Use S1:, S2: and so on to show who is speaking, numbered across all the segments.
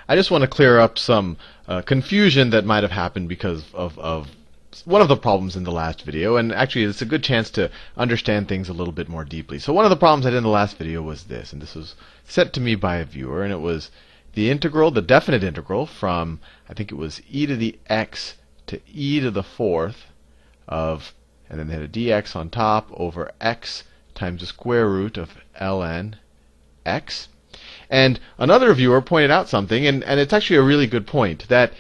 S1: I just want to clear up some confusion that might have happened because of one of the problems in the last video, and actually it's a good chance to understand things a little bit more deeply. So one of the problems I did in the last video was this, and this was sent to me by a viewer, and it was the integral, the definite integral from, I think it was e to the x to e to the fourth of, and then they had a dx on top over x times the square root of ln x. And another viewer pointed out something, and it's actually a really good point, that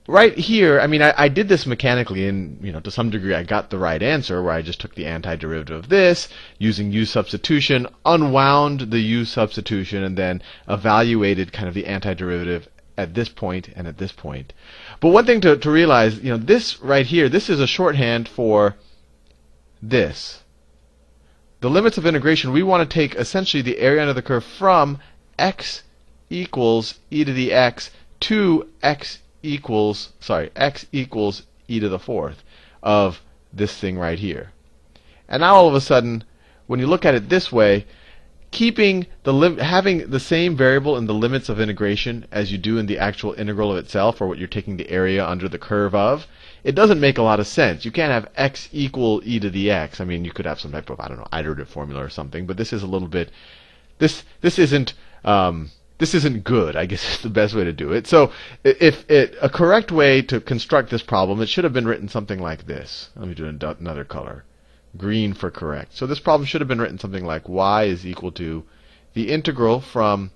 S1: right here, I mean, I did this mechanically, and to some degree I got the right answer, where I just took the antiderivative of this, using u substitution, unwound the u substitution, and then evaluated kind of the antiderivative at this point and at this point. But one thing to realize, this right here, this is a shorthand for this. The limits of integration, we want to take essentially the area under the curve from x equals e to the x to x equals e to the fourth of this thing right here. And now all of a sudden, when you look at it this way, keeping having the same variable in the limits of integration as you do in the actual integral of itself, or what you're taking the area under the curve of, it doesn't make a lot of sense. You can't have x equal e to the x. I mean, you could have some type of, I don't know, iterative formula or something, but this is a little bit, this isn't good, I guess is the best way to do it. So a correct way to construct this problem, it should have been written something like this. Let me do another color. Green for correct. So this problem should have been written something like y is equal to the integral from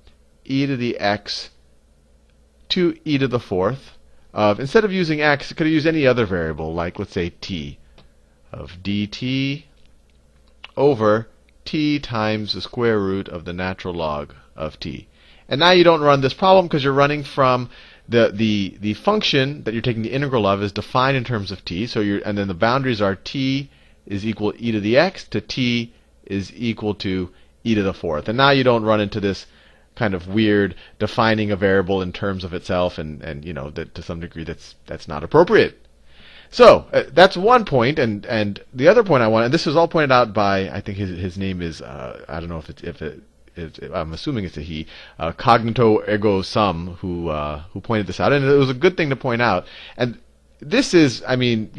S1: e to the x to e to the fourth of, instead of using x, it could have used any other variable, like let's say t, of dt over t times the square root of the natural log of t. And now you don't run this problem because you're running from the function that you're taking the integral of is defined in terms of t. So and then the boundaries are t is equal to e to the x to t is equal to e to the fourth. And now you don't run into this kind of weird defining a variable in terms of itself, and that to some degree that's not appropriate. So that's one point, and the other point I want, and this is all pointed out by, I think his name is I don't know I'm assuming it's a he, Cognito Ergo Sum, who pointed this out, and it was a good thing to point out. And this is, I mean,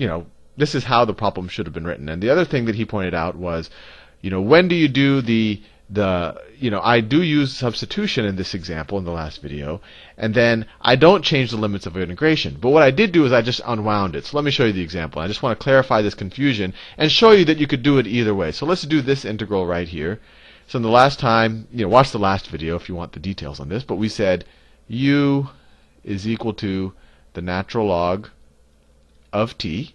S1: this is how the problem should have been written. And the other thing that he pointed out was, when do you do I do use substitution in this example in the last video, and then I don't change the limits of integration. But what I did do is I just unwound it. So let me show you the example. I just want to clarify this confusion and show you that you could do it either way. So let's do this integral right here. So in the last time, watch the last video if you want the details on this, but we said u is equal to the natural log of t,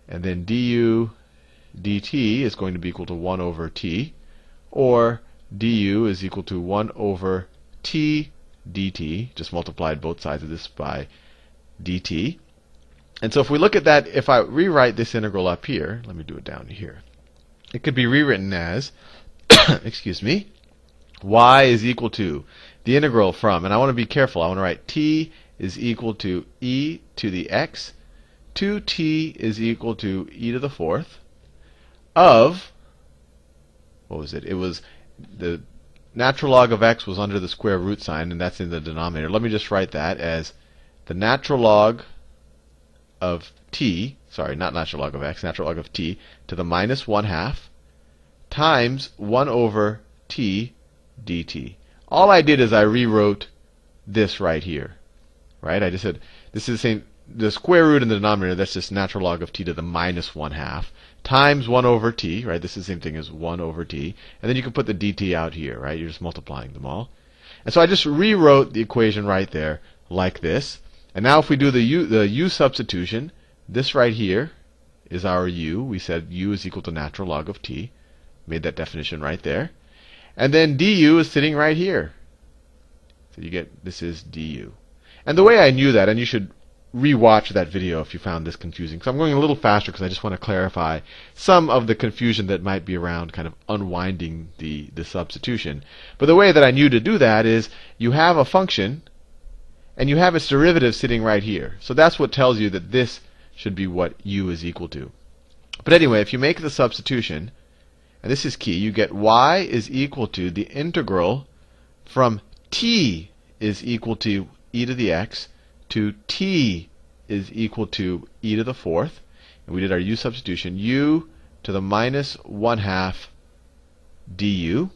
S1: and then du dt is going to be equal to 1 over t, or du is equal to 1 over t dt, just multiplied both sides of this by dt. And so if we look at that, if I rewrite this integral up here, let me do it down here, it could be rewritten as excuse me, y is equal to the integral from, and I want to be careful, I want to write t is equal to e to the x to t is equal to e to the fourth of, what was it? It was the natural log of x was under the square root sign, and that's in the denominator. Let me just write that as the natural log of t, sorry, not natural log of x, natural log of t to the minus 1/2 times 1 over t dt. All I did is I rewrote this right here, right? I just said this is the same, the square root in the denominator, that's just natural log of t to the minus 1/2 times 1 over t, right? This is the same thing as 1 over t. And then you can put the dt out here, right? You're just multiplying them all. And so I just rewrote the equation right there like this. And now if we do the u substitution, this right here is our u. We said u is equal to natural log of t. Made that definition right there. And then du is sitting right here. So you get, this is du. And the way I knew that, and you should re-watch that video if you found this confusing, because I'm going a little faster because I just want to clarify some of the confusion that might be around kind of unwinding the substitution. But the way that I knew to do that is you have a function and you have its derivative sitting right here. So that's what tells you that this should be what u is equal to. But anyway, if you make the substitution, and this is key, you get y is equal to the integral from t is equal to e to the x to t is equal to e to the fourth. And we did our u substitution, u to the minus 1/2 du.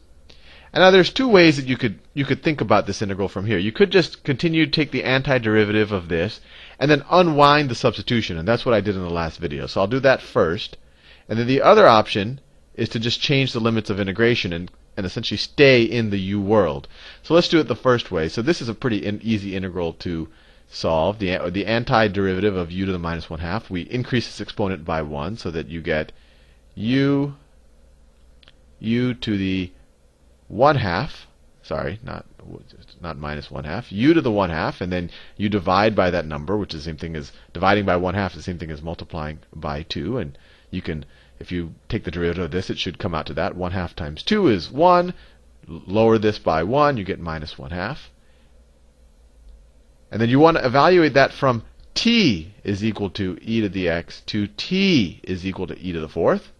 S1: And now there's two ways that you could think about this integral from here. You could just continue to take the antiderivative of this and then unwind the substitution, and that's what I did in the last video. So I'll do that first. And then the other option is to just change the limits of integration and essentially stay in the u world. So let's do it the first way. So this is a pretty easy integral to solve. The antiderivative of u to the minus 1/2, we increase this exponent by 1 so that you get u to the 1/2, sorry, not minus 1/2, u to the 1/2, and then you divide by that number, which is the same thing as dividing by 1/2 is the same thing as multiplying by 2. And you can, if you take the derivative of this, it should come out to that. 1/2 times 2 is 1. Lower this by 1, you get minus 1/2. And then you want to evaluate that from t is equal to e to the x to t is equal to e to the fourth.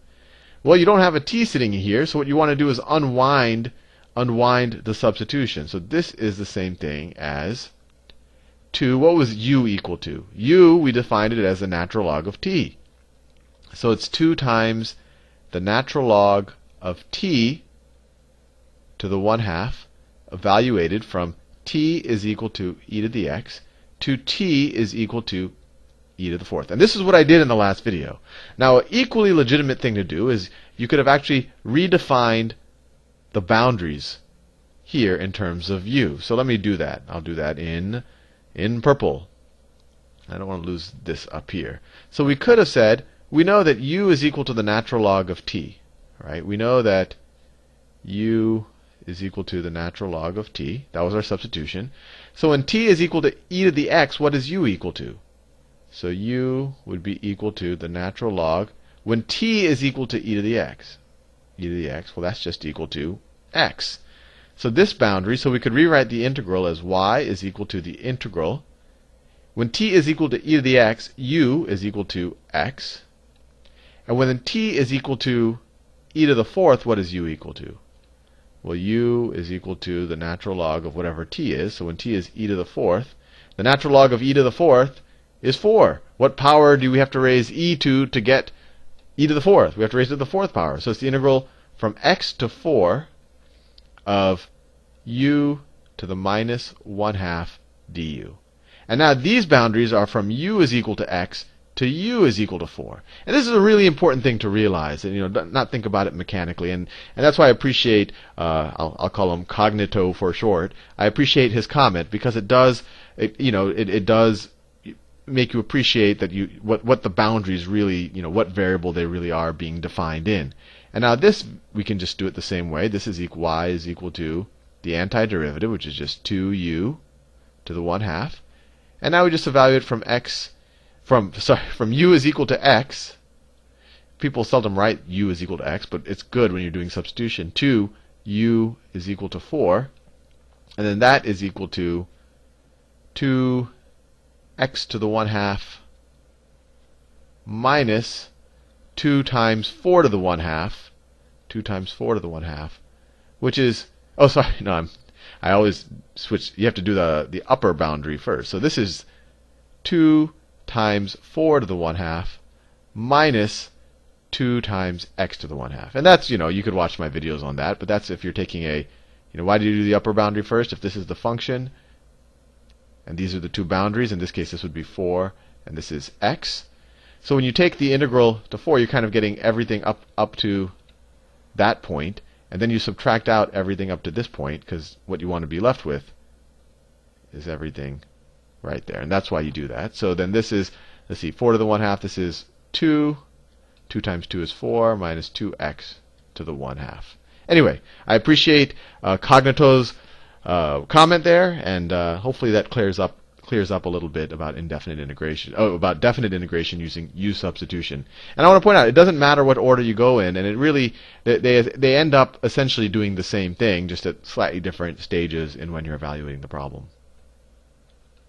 S1: Well, you don't have a t sitting here, so what you want to do is unwind the substitution. So this is the same thing as 2. What was u equal to? U, we defined it as the natural log of t. So it's 2 times the natural log of t to the 1/2, evaluated from t is equal to e to the x to t is equal to e to the fourth. And this is what I did in the last video. Now, an equally legitimate thing to do is you could have actually redefined the boundaries here in terms of u. So let me do that. I'll do that in purple. I don't want to lose this up here. So we could have said, we know that u is equal to the natural log of t, right? We know that u is equal to the natural log of t. That was our substitution. So when t is equal to e to the x, what is u equal to? So u would be equal to the natural log when t is equal to e to the x. E to the x, well, that's just equal to x. So this boundary, so we could rewrite the integral as y is equal to the integral. When t is equal to e to the x, u is equal to x. And when t is equal to e to the fourth, what is u equal to? Well, u is equal to the natural log of whatever t is. So when t is e to the fourth, the natural log of e to the fourth is 4. What power do we have to raise e to get e to the fourth? We have to raise it to the fourth power. So it's the integral from x to 4 of u to the minus 1/2 du. And now these boundaries are from u is equal to x to u is equal to 4. And this is a really important thing to realize, and not think about it mechanically. And that's why I appreciate, I'll call him Cognito for short. I appreciate his comment because it does make you appreciate that what the boundaries really, what variable they really are being defined in. And now this, we can just do it the same way. This is y is equal to the antiderivative, which is just 2u to the 1/2. And now we just evaluate from from u is equal to x. People seldom write u is equal to x, but it's good when you're doing substitution. 2 u is equal to 4. And then that is equal to 2x to the 1/2 minus 2 times 4 to the 1/2. 2 times 4 to the 1/2, which is, oh, sorry, no, I always switch. You have to do the upper boundary first. So this is 2 times 4 to the 1/2 minus 2 times x to the 1/2. And that's, you could watch my videos on that, but that's if you're taking why do you do the upper boundary first? If this is the function, and these are the two boundaries, in this case this would be 4, and this is x. So when you take the integral to 4, you're kind of getting everything up to that point, and then you subtract out everything up to this point, because what you want to be left with is everything right there. And that's why you do that. So then this is, let's see, 4 to the 1/2, this is 2. 2 times 2 is 4, minus 2x to the 1/2. Anyway, I appreciate Cognito's comment there, and hopefully that clears up a little bit about indefinite integration. About definite integration using u substitution. And I want to point out, it doesn't matter what order you go in, and it really they end up essentially doing the same thing, just at slightly different stages in when you're evaluating the problem.